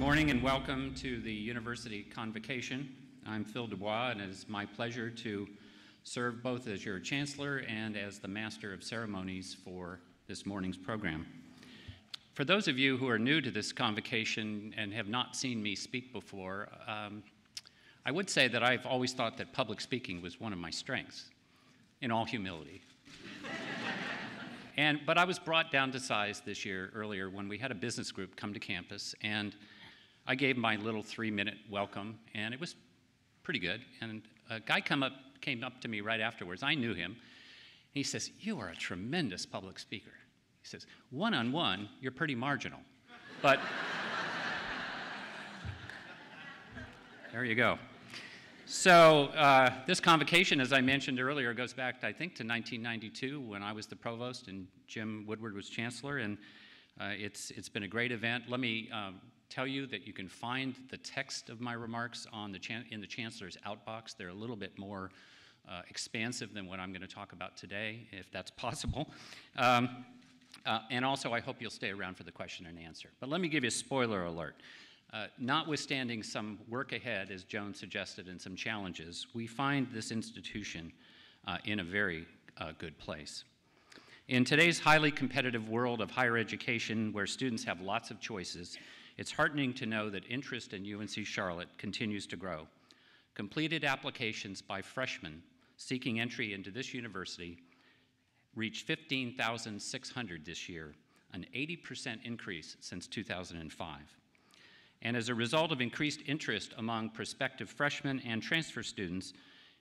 morning and welcome to the University Convocation. I'm Phil Dubois, and it is my pleasure to serve both as your Chancellor and as the Master of Ceremonies for this morning's program. For those of you who are new to this convocation and have not seen me speak before, I would say that I've always thought that public speaking was one of my strengths, in all humility. But I was brought down to size this year earlier when we had a business group come to campus, and I gave my little 3-minute welcome, and it was pretty good. And a guy came up to me right afterwards. I knew him. He says, "You are a tremendous public speaker." He says, "One-on-one, you're pretty marginal." But there you go. So this convocation, as I mentioned earlier, goes back, I think, to 1992 when I was the Provost and Jim Woodward was Chancellor, and it's been a great event. Let me tell you that you can find the text of my remarks on in the Chancellor's outbox. They're a little bit more expansive than what I'm going to talk about today, if that's possible. And also, I hope you'll stay around for the question and answer. But let me give you a spoiler alert. Notwithstanding some work ahead, as Joan suggested, and some challenges, we find this institution in a very good place. In today's highly competitive world of higher education, where students have lots of choices, it's heartening to know that interest in UNC Charlotte continues to grow. Completed applications by freshmen seeking entry into this university reached 15,600 this year, an 80% increase since 2005. And as a result of increased interest among prospective freshmen and transfer students,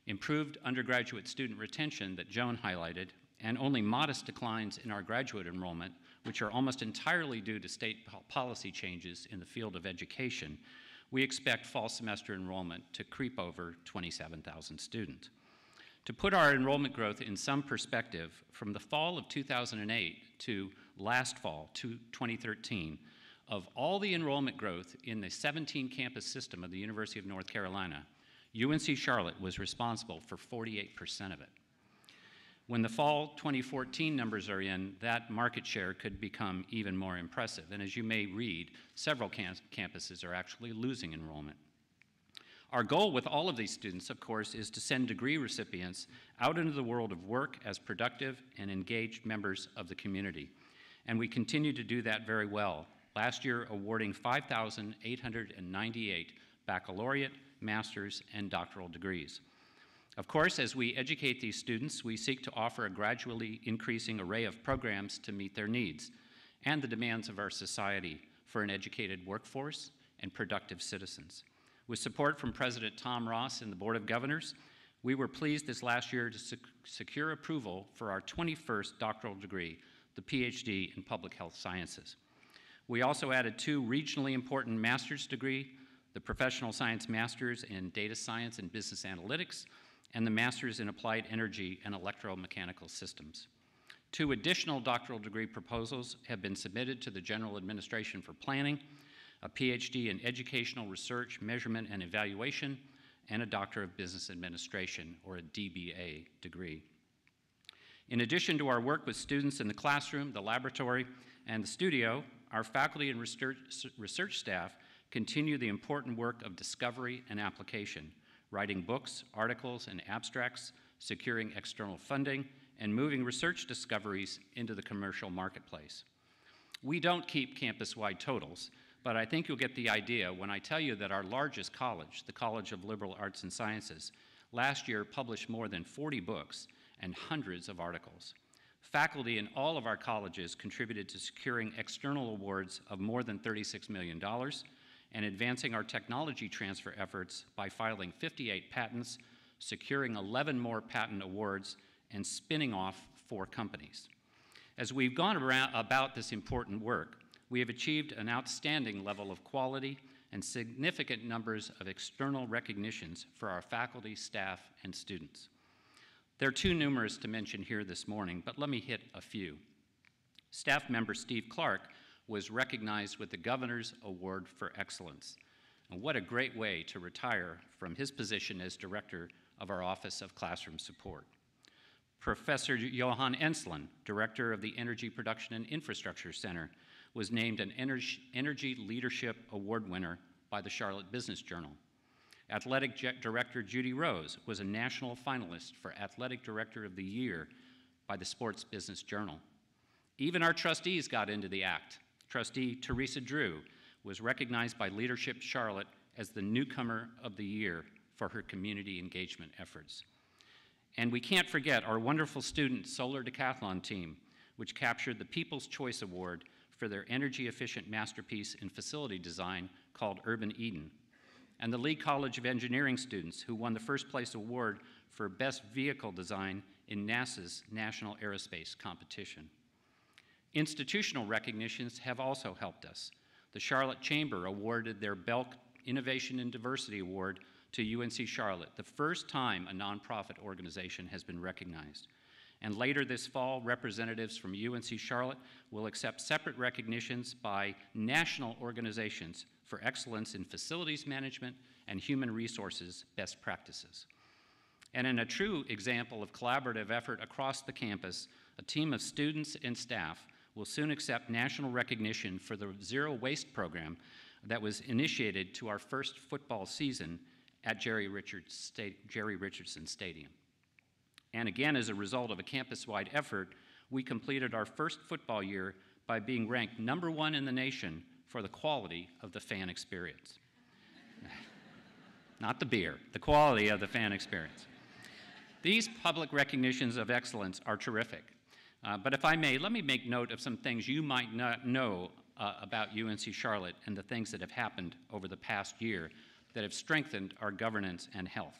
improved undergraduate student retention that Joan highlighted, and only modest declines in our graduate enrollment, which are almost entirely due to state policy changes in the field of education, we expect fall semester enrollment to creep over 27,000 students. To put our enrollment growth in some perspective, from the fall of 2008 to last fall, 2013, of all the enrollment growth in the 17-campus system of the University of North Carolina, UNC Charlotte was responsible for 48% of it. When the fall 2014 numbers are in, that market share could become even more impressive. And as you may read, several campuses are actually losing enrollment. Our goal with all of these students, of course, is to send degree recipients out into the world of work as productive and engaged members of the community. And we continue to do that very well. Last year, awarding 5,898 baccalaureate, master's, and doctoral degrees. Of course, as we educate these students, we seek to offer a gradually increasing array of programs to meet their needs and the demands of our society for an educated workforce and productive citizens. With support from President Tom Ross and the Board of Governors, we were pleased this last year to secure approval for our 21st doctoral degree, the PhD in Public Health Sciences. We also added 2 regionally important master's degrees, the Professional Science Master's in Data Science and Business Analytics, and the Master's in Applied Energy and Electromechanical Systems. 2 additional doctoral degree proposals have been submitted to the General Administration for Planning, a PhD in Educational Research, Measurement, and Evaluation, and a Doctor of Business Administration, or a DBA degree. In addition to our work with students in the classroom, the laboratory, and the studio, our faculty and research staff continue the important work of discovery and application, writing books, articles, and abstracts, securing external funding, and moving research discoveries into the commercial marketplace. We don't keep campus-wide totals, but I think you'll get the idea when I tell you that our largest college, the College of Liberal Arts and Sciences, last year published more than 40 books and hundreds of articles. Faculty in all of our colleges contributed to securing external awards of more than $36 million and advancing our technology transfer efforts by filing 58 patents, securing 11 more patent awards, and spinning off 4 companies. As we've gone about this important work, we have achieved an outstanding level of quality and significant numbers of external recognitions for our faculty, staff, and students. They're too numerous to mention here this morning, but let me hit a few. Staff member Steve Clark was recognized with the Governor's Award for Excellence. And what a great way to retire from his position as director of our Office of Classroom Support. Professor Johan Enslin, director of the Energy Production and Infrastructure Center, was named an Energy Leadership Award winner by the Charlotte Business Journal. Athletic Director Judy Rose was a national finalist for Athletic Director of the Year by the Sports Business Journal. Even our trustees got into the act. Trustee Teresa Drew was recognized by Leadership Charlotte as the Newcomer of the Year for her community engagement efforts. And we can't forget our wonderful student solar decathlon team, which captured the People's Choice Award for their energy-efficient masterpiece in facility design called Urban Eden, and the Lee College of Engineering students who won the first place award for Best Vehicle Design in NASA's National Aerospace Competition. Institutional recognitions have also helped us. The Charlotte Chamber awarded their Belk Innovation and Diversity Award to UNC Charlotte, the first time a nonprofit organization has been recognized. And later this fall, representatives from UNC Charlotte will accept separate recognitions by national organizations for excellence in facilities management and human resources best practices. And in a true example of collaborative effort across the campus, a team of students and staff will soon accept national recognition for the Zero Waste program that was initiated to our first football season at Jerry Richardson Stadium. And again, as a result of a campus-wide effort, we completed our first football year by being ranked #1 in the nation for the quality of the fan experience. Not the beer, the quality of the fan experience. These public recognitions of excellence are terrific. But if I may, let me make note of some things you might not know about UNC Charlotte and the things that have happened over the past year that have strengthened our governance and health.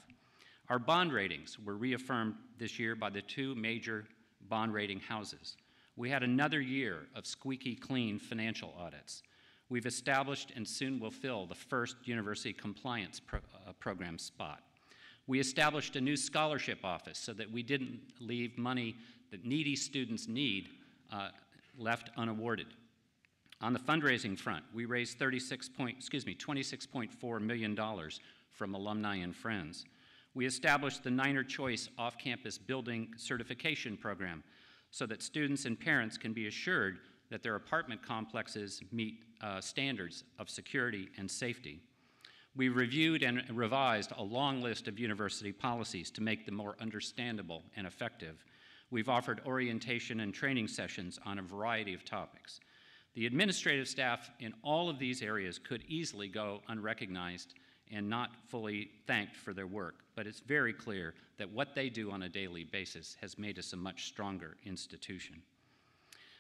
Our bond ratings were reaffirmed this year by the 2 major bond rating houses. We had another year of squeaky clean financial audits. We've established and soon will fill the first university compliance program spot. We established a new scholarship office so that we didn't leave money that needy students need left unawarded. On the fundraising front, we raised $26.4 million from alumni and friends. We established the Niner Choice off-campus building certification program so that students and parents can be assured that their apartment complexes meet standards of security and safety. We reviewed and revised a long list of university policies to make them more understandable and effective. We've offered orientation and training sessions on a variety of topics. The administrative staff in all of these areas could easily go unrecognized and not fully thanked for their work, but it's very clear that what they do on a daily basis has made us a much stronger institution.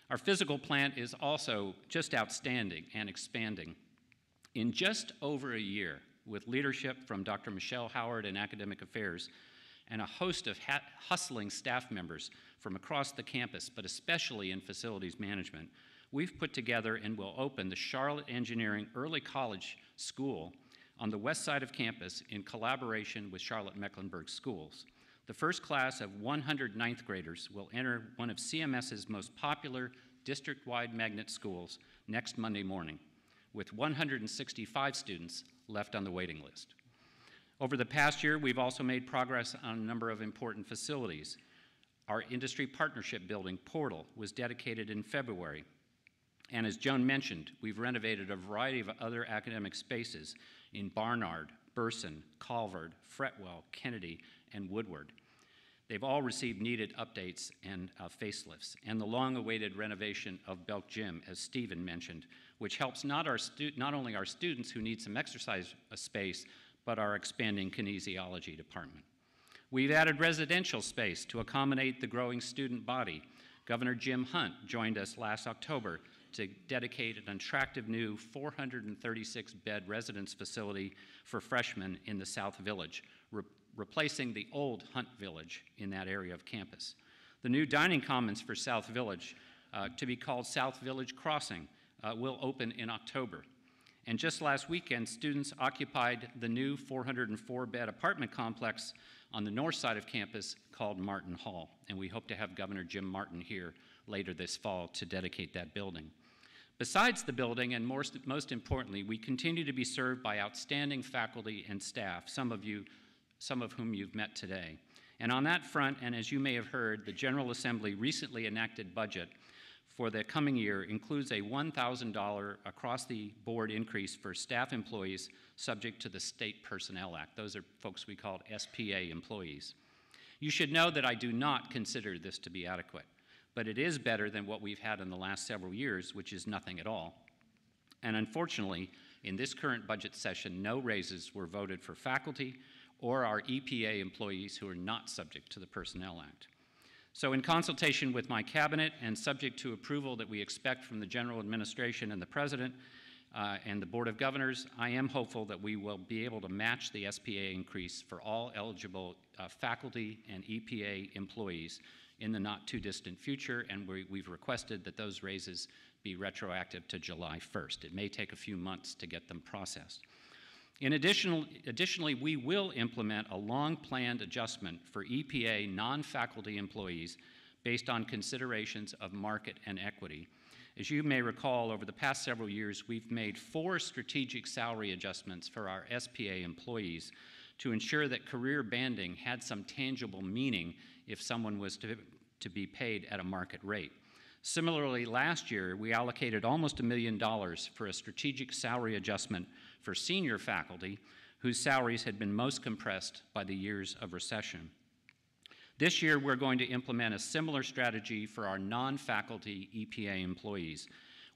Our physical plant is also just outstanding and expanding. In just over a year, with leadership from Dr. Michelle Howard in Academic Affairs and a host of hustling staff members from across the campus, but especially in facilities management, we've put together and will open the Charlotte Engineering Early College School on the west side of campus in collaboration with Charlotte Mecklenburg Schools. The first class of 100 ninth graders will enter one of CMS's most popular district-wide magnet schools next Monday morning, with 165 students left on the waiting list. Over the past year, we've also made progress on a number of important facilities. Our industry partnership building, Portal, was dedicated in February. And as Joan mentioned, we've renovated a variety of other academic spaces in Barnard, Burson, Calvert, Fretwell, Kennedy, and Woodward. They've all received needed updates and facelifts, and the long-awaited renovation of Belk Gym, as Stephen mentioned, which helps not only our students who need some exercise space, but our expanding kinesiology department. We've added residential space to accommodate the growing student body. Governor Jim Hunt joined us last October to dedicate an attractive new 436-bed residence facility for freshmen in the South Village, replacing the old Hunt Village in that area of campus. The new dining commons for South Village, to be called South Village Crossing, will open in October. And just last weekend, students occupied the new 404-bed apartment complex on the north side of campus called Martin Hall, and we hope to have Governor Jim Martin here later this fall to dedicate that building. Besides the building, and most importantly, we continue to be served by outstanding faculty and staff, some of whom you've met today. And on that front, and as you may have heard, the General Assembly recently enacted budget for the coming year includes a $1,000 across-the-board increase for staff employees subject to the State Personnel Act. Those are folks we call SPA employees. You should know that I do not consider this to be adequate, but it is better than what we've had in the last several years, which is nothing at all. And unfortunately, in this current budget session, no raises were voted for faculty or our EPA employees who are not subject to the Personnel Act. So in consultation with my cabinet and subject to approval that we expect from the General Administration and the President and the Board of Governors, I am hopeful that we will be able to match the SPA increase for all eligible faculty and EPA employees in the not too distant future, and we've requested that those raises be retroactive to July 1st. It may take a few months to get them processed. Additionally, we will implement a long-planned adjustment for EPA non-faculty employees based on considerations of market and equity. As you may recall, over the past several years, we've made 4 strategic salary adjustments for our SPA employees to ensure that career banding had some tangible meaning if someone was to be paid at a market rate. Similarly, last year, we allocated almost $1 million for a strategic salary adjustment for senior faculty whose salaries had been most compressed by the years of recession. This year, we're going to implement a similar strategy for our non-faculty EPA employees,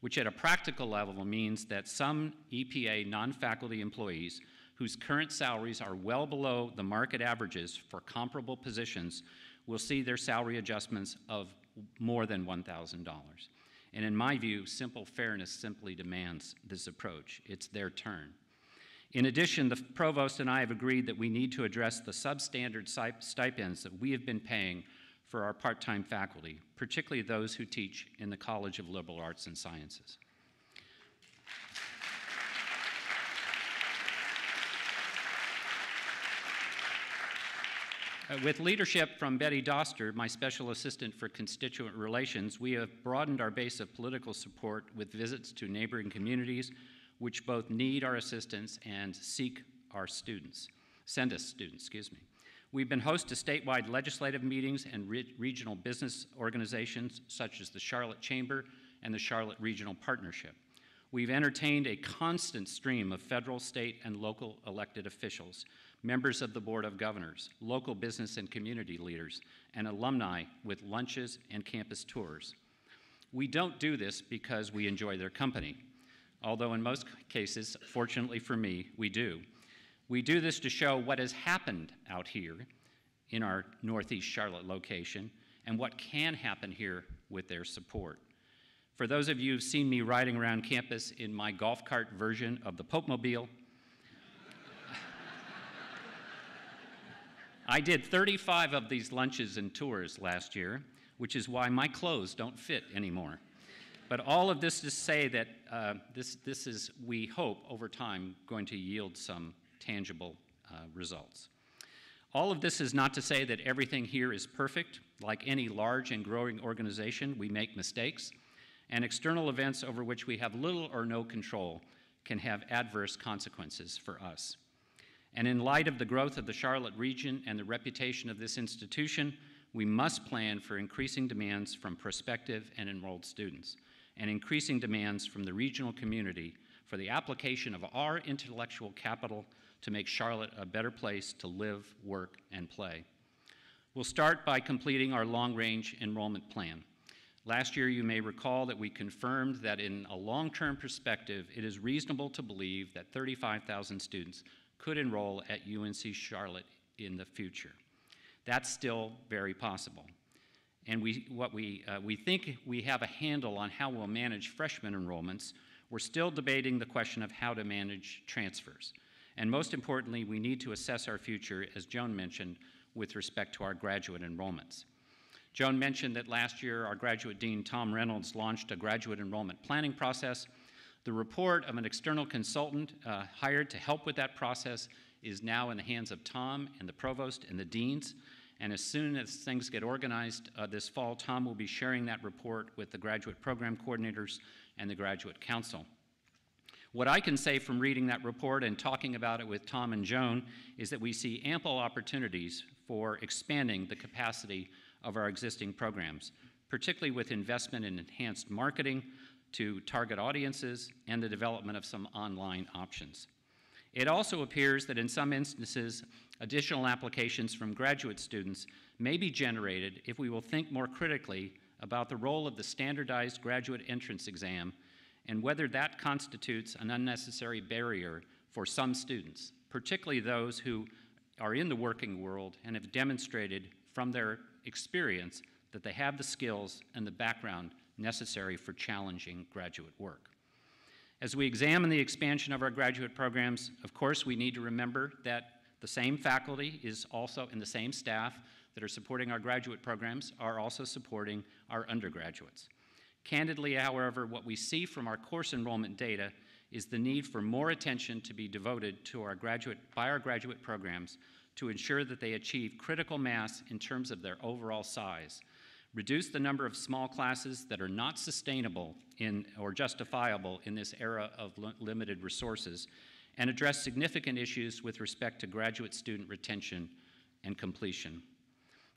which at a practical level means that some EPA non-faculty employees whose current salaries are well below the market averages for comparable positions will see their salary adjustments of more than $1,000. And in my view, simple fairness simply demands this approach. It's their turn. In addition, the Provost and I have agreed that we need to address the substandard stipends that we have been paying for our part-time faculty, particularly those who teach in the College of Liberal Arts and Sciences. With leadership from Betty Doster, my special assistant for constituent relations, we have broadened our base of political support with visits to neighboring communities, which both need our assistance and send us students. We've been host to statewide legislative meetings and regional business organizations such as the Charlotte Chamber and the Charlotte Regional Partnership. We've entertained a constant stream of federal, state, and local elected officials, members of the Board of Governors, local business and community leaders, and alumni with lunches and campus tours. We don't do this because we enjoy their company, although in most cases, fortunately for me, we do. We do this to show what has happened out here in our Northeast Charlotte location and what can happen here with their support. For those of you who've seen me riding around campus in my golf cart version of the Pope-mobile, I did 35 of these lunches and tours last year, which is why my clothes don't fit anymore. But all of this to say that this is, we hope, over time, going to yield some tangible results. All of this is not to say that everything here is perfect. Like any large and growing organization, we make mistakes, and external events over which we have little or no control can have adverse consequences for us. And in light of the growth of the Charlotte region and the reputation of this institution, we must plan for increasing demands from prospective and enrolled students, and increasing demands from the regional community for the application of our intellectual capital to make Charlotte a better place to live, work, and play. We'll start by completing our long-range enrollment plan. Last year, you may recall that we confirmed that in a long-term perspective, it is reasonable to believe that 35,000 students could enroll at UNC Charlotte in the future. That's still very possible. And we think we have a handle on how we'll manage freshman enrollments. We're still debating the question of how to manage transfers. And most importantly, we need to assess our future, as Joan mentioned, with respect to our graduate enrollments. Joan mentioned that last year our graduate dean, Tom Reynolds, launched a graduate enrollment planning process. The report of an external consultant hired to help with that process is now in the hands of Tom and the provost and the deans. And as soon as things get organized this fall, Tom will be sharing that report with the graduate program coordinators and the graduate council. What I can say from reading that report and talking about it with Tom and Joan is that we see ample opportunities for expanding the capacity of our existing programs, particularly with investment in enhanced marketing to target audiences and the development of some online options. It also appears that in some instances, additional applications from graduate students may be generated if we will think more critically about the role of the standardized graduate entrance exam and whether that constitutes an unnecessary barrier for some students, particularly those who are in the working world and have demonstrated from their experience that they have the skills and the background necessary for challenging graduate work. As we examine the expansion of our graduate programs, of course, we need to remember that the same faculty is also, and the same staff that are supporting our graduate programs are also supporting our undergraduates. Candidly, however, what we see from our course enrollment data is the need for more attention to be devoted to our graduate programs to ensure that they achieve critical mass in terms of their overall size, reduce the number of small classes that are not sustainable or justifiable in this era of limited resources, and address significant issues with respect to graduate student retention and completion.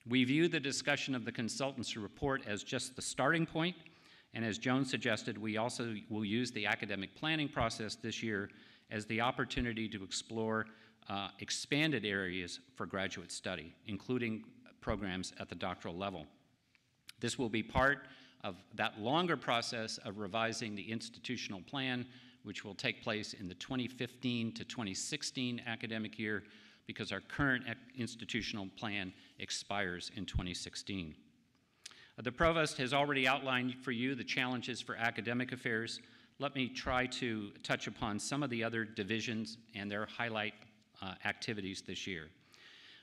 We view the discussion of the consultants' report as just the starting point, and as Joan suggested, we also will use the academic planning process this year as the opportunity to explore expanded areas for graduate study, including programs at the doctoral level. This will be part of that longer process of revising the institutional plan, which will take place in the 2015 to 2016 academic year, because our current institutional plan expires in 2016. The Provost has already outlined for you the challenges for academic affairs. Let me try to touch upon some of the other divisions and their highlight activities this year.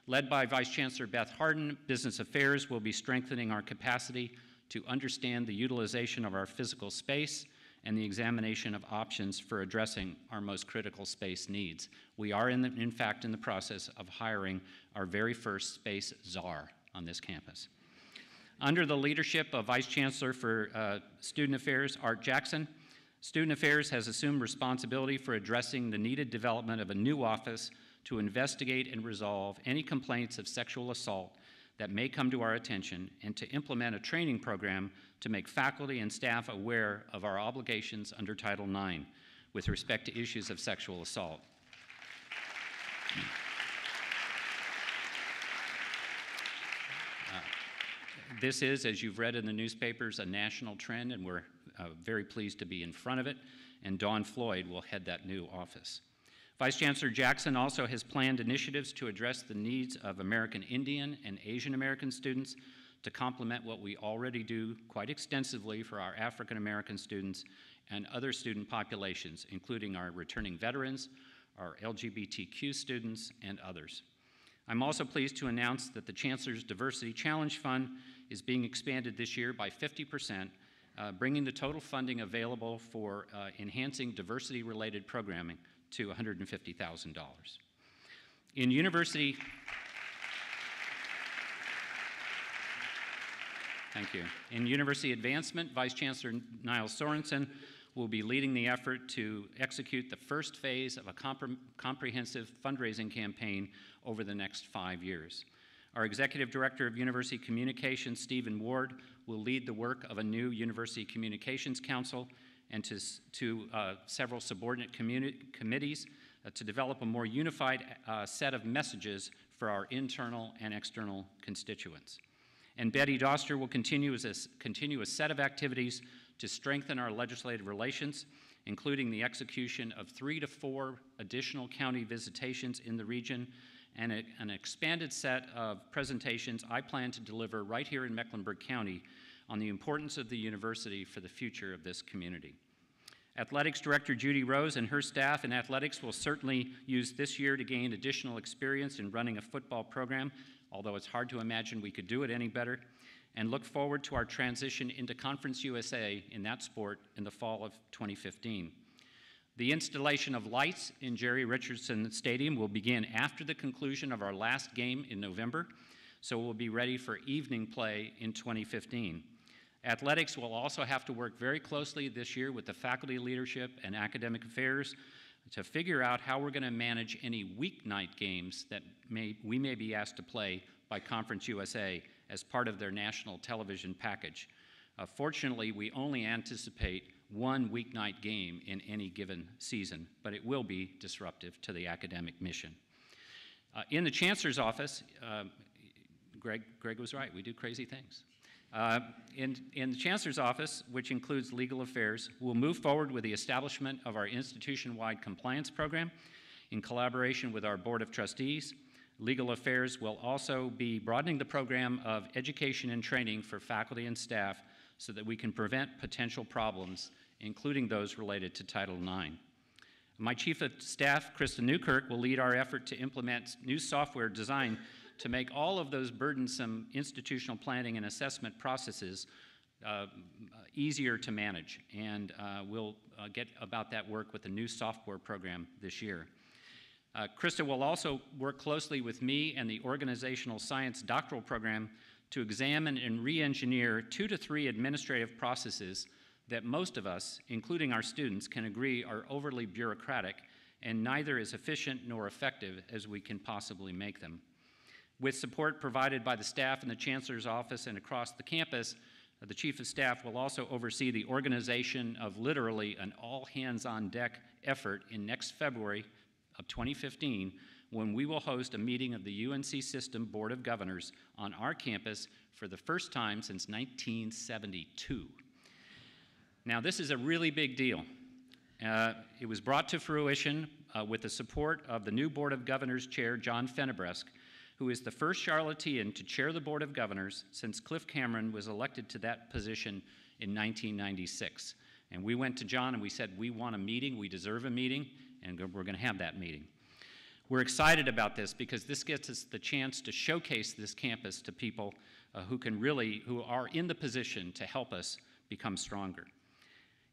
Led by Vice Chancellor Beth Hardin, Business Affairs will be strengthening our capacity to understand the utilization of our physical space and the examination of options for addressing our most critical space needs. We are, in fact, in the process of hiring our very first space czar on this campus. Under the leadership of Vice Chancellor for Student Affairs, Art Jackson, Student Affairs has assumed responsibility for addressing the needed development of a new office to investigate and resolve any complaints of sexual assault that may come to our attention, and to implement a training program to make faculty and staff aware of our obligations under Title IX with respect to issues of sexual assault. This is, as you've read in the newspapers, a national trend, and we're very pleased to be in front of it, and Dawn Floyd will head that new office. Vice Chancellor Jackson also has planned initiatives to address the needs of American Indian and Asian American students to complement what we already do quite extensively for our African American students and other student populations, including our returning veterans, our LGBTQ students, and others. I'm also pleased to announce that the Chancellor's Diversity Challenge Fund is being expanded this year by 50%, bringing the total funding available for enhancing diversity-related programming to $150,000. In university, thank you. In university advancement, Vice Chancellor Niall Sorensen will be leading the effort to execute the first phase of a comprehensive fundraising campaign over the next 5 years. Our Executive Director of University Communications, Stephen Ward, will lead the work of a new University Communications Council and to several subordinate committees to develop a more unified set of messages for our internal and external constituents. And Betty Doster will continue a set of activities to strengthen our legislative relations, including the execution of 3 to 4 additional county visitations in the region, and an expanded set of presentations I plan to deliver right here in Mecklenburg County on the importance of the university for the future of this community. Athletics Director Judy Rose and her staff in athletics will certainly use this year to gain additional experience in running a football program, although it's hard to imagine we could do it any better, and look forward to our transition into Conference USA in that sport in the fall of 2015. The installation of lights in Jerry Richardson Stadium will begin after the conclusion of our last game in November, so we'll be ready for evening play in 2015. Athletics will also have to work very closely this year with the faculty leadership and academic affairs to figure out how we're going to manage any weeknight games that we may be asked to play by Conference USA as part of their national television package. Fortunately, we only anticipate one weeknight game in any given season, but it will be disruptive to the academic mission. In the Chancellor's office, Greg was right, we do crazy things. In the Chancellor's office, which includes legal affairs, we'll move forward with the establishment of our institution-wide compliance program in collaboration with our Board of Trustees. Legal affairs will also be broadening the program of education and training for faculty and staff so that we can prevent potential problems, including those related to Title IX. My Chief of Staff, Krista Newkirk, will lead our effort to implement new software designed to make all of those burdensome institutional planning and assessment processes easier to manage, and we'll get about that work with a new software program this year. Krista will also work closely with me and the Organizational Science Doctoral Program to examine and re-engineer 2 to 3 administrative processes that most of us, including our students, can agree are overly bureaucratic and neither as efficient nor effective as we can possibly make them. With support provided by the staff in the Chancellor's office and across the campus, the Chief of Staff will also oversee the organization of literally an all-hands-on-deck effort in next February of 2015, when we will host a meeting of the UNC System Board of Governors on our campus for the first time since 1972. Now, this is a really big deal. It was brought to fruition with the support of the new Board of Governors Chair, John Fennebresque, who is the first Charlottean to chair the Board of Governors since Cliff Cameron was elected to that position in 1996. And we went to John and we said, we want a meeting, we deserve a meeting, and we're going to have that meeting. We're excited about this because this gets us the chance to showcase this campus to people who are in the position to help us become stronger.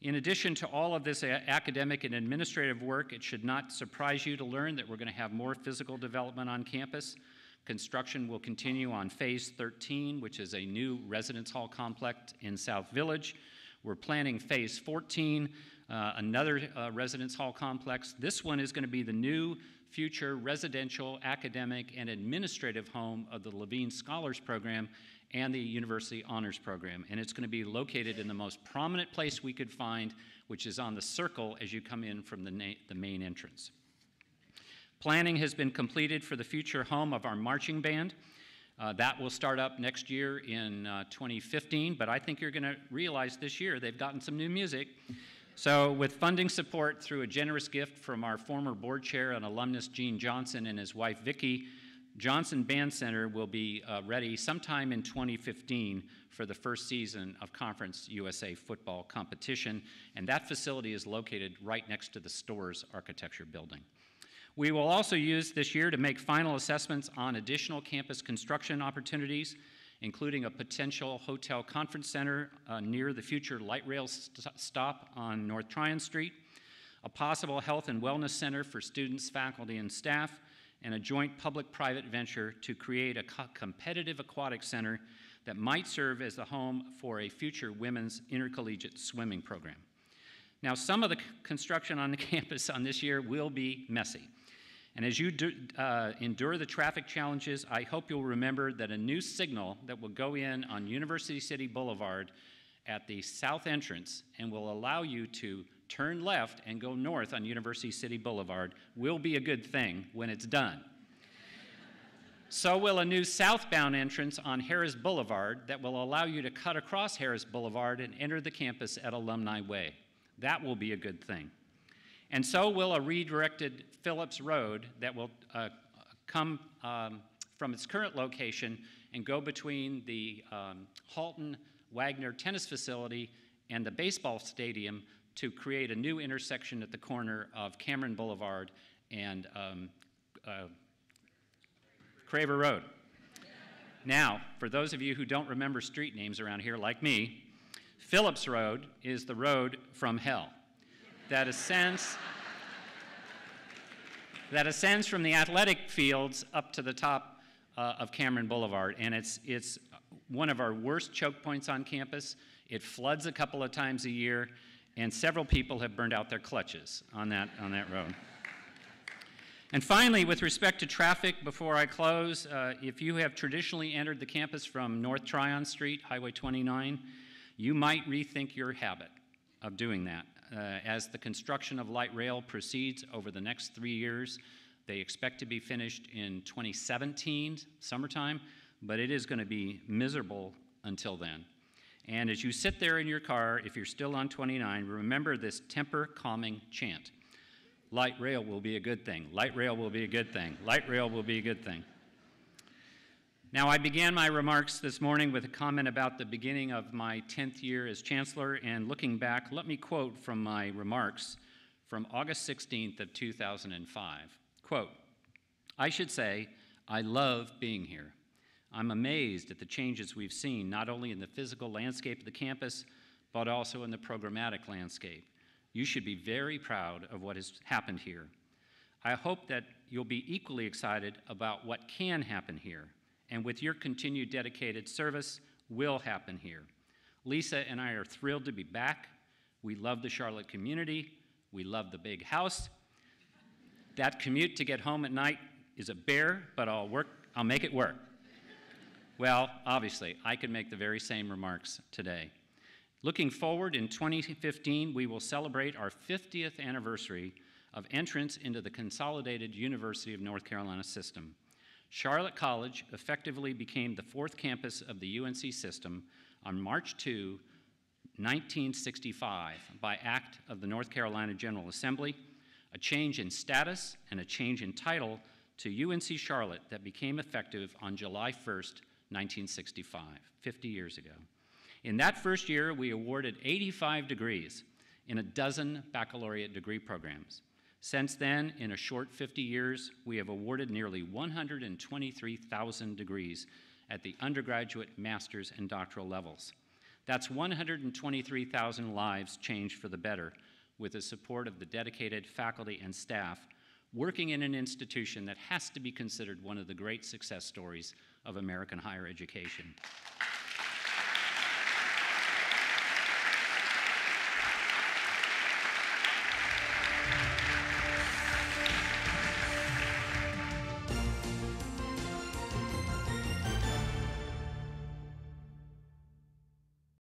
In addition to all of this academic and administrative work, it should not surprise you to learn that we're going to have more physical development on campus. Construction will continue on Phase 13, which is a new residence hall complex in South Village. We're planning Phase 14, another residence hall complex. This one is going to be the new future residential, academic, and administrative home of the Levine Scholars Program and the University Honors Program. And it's going to be located in the most prominent place we could find, which is on the circle as you come in from the main entrance. Planning has been completed for the future home of our marching band. That will start up next year in 2015, but I think you're going to realize this year they've gotten some new music. So with funding support through a generous gift from our former board chair and alumnus Gene Johnson and his wife Vicki, Johnson Band Center will be ready sometime in 2015 for the first season of Conference USA football competition, and that facility is located right next to the Storrs Architecture Building. We will also use this year to make final assessments on additional campus construction opportunities, including a potential hotel conference center near the future light rail stop on North Tryon Street, a possible health and wellness center for students, faculty, and staff, and a joint public-private venture to create a competitive aquatic center that might serve as the home for a future women's intercollegiate swimming program. Now, some of the construction on the campus on this year will be messy. And as you endure the traffic challenges, I hope you'll remember that a new signal that will go in on University City Boulevard at the south entrance and will allow you to turn left and go north on University City Boulevard will be a good thing when it's done. So will a new southbound entrance on Harris Boulevard that will allow you to cut across Harris Boulevard and enter the campus at Alumni Way. That will be a good thing. And so will a redirected Phillips Road that will come from its current location and go between the Halton Wagner Tennis Facility and the baseball stadium to create a new intersection at the corner of Cameron Boulevard and Craver Road. Now, for those of you who don't remember street names around here like me, Phillips Road is the road from hell that ascends from the athletic fields up to the top of Cameron Boulevard, and it's one of our worst choke points on campus. It floods a couple of times a year, and several people have burned out their clutches on that road. And finally, with respect to traffic, before I close, if you have traditionally entered the campus from North Tryon Street, Highway 29, you might rethink your habit of doing that. As the construction of light rail proceeds over the next 3 years, they expect to be finished in 2017, summertime, but it is going to be miserable until then. And as you sit there in your car, if you're still on 29, remember this temper-calming chant. Light rail will be a good thing. Light rail will be a good thing. Light rail will be a good thing. Now, I began my remarks this morning with a comment about the beginning of my 10th year as Chancellor, and looking back, let me quote from my remarks from August 16th of 2005. Quote, "I should say, I love being here. I'm amazed at the changes we've seen, not only in the physical landscape of the campus, but also in the programmatic landscape. You should be very proud of what has happened here. I hope that you'll be equally excited about what can happen here, and with your continued dedicated service, will happen here. Lisa and I are thrilled to be back. We love the Charlotte community. We love the big house. That commute to get home at night is a bear, but I'll make it work." Well, obviously, I could make the very same remarks today. Looking forward, in 2015, we will celebrate our 50th anniversary of entrance into the consolidated University of North Carolina system. Charlotte College effectively became the 4th campus of the UNC system on March 2, 1965, by act of the North Carolina General Assembly, a change in status and a change in title to UNC Charlotte that became effective on July 1st, 1965, 50 years ago. In that first year, we awarded 85 degrees in a dozen baccalaureate degree programs. Since then, in a short 50 years, we have awarded nearly 123,000 degrees at the undergraduate, master's, and doctoral levels. That's 123,000 lives changed for the better with the support of the dedicated faculty and staff working in an institution that has to be considered one of the great success stories of American higher education.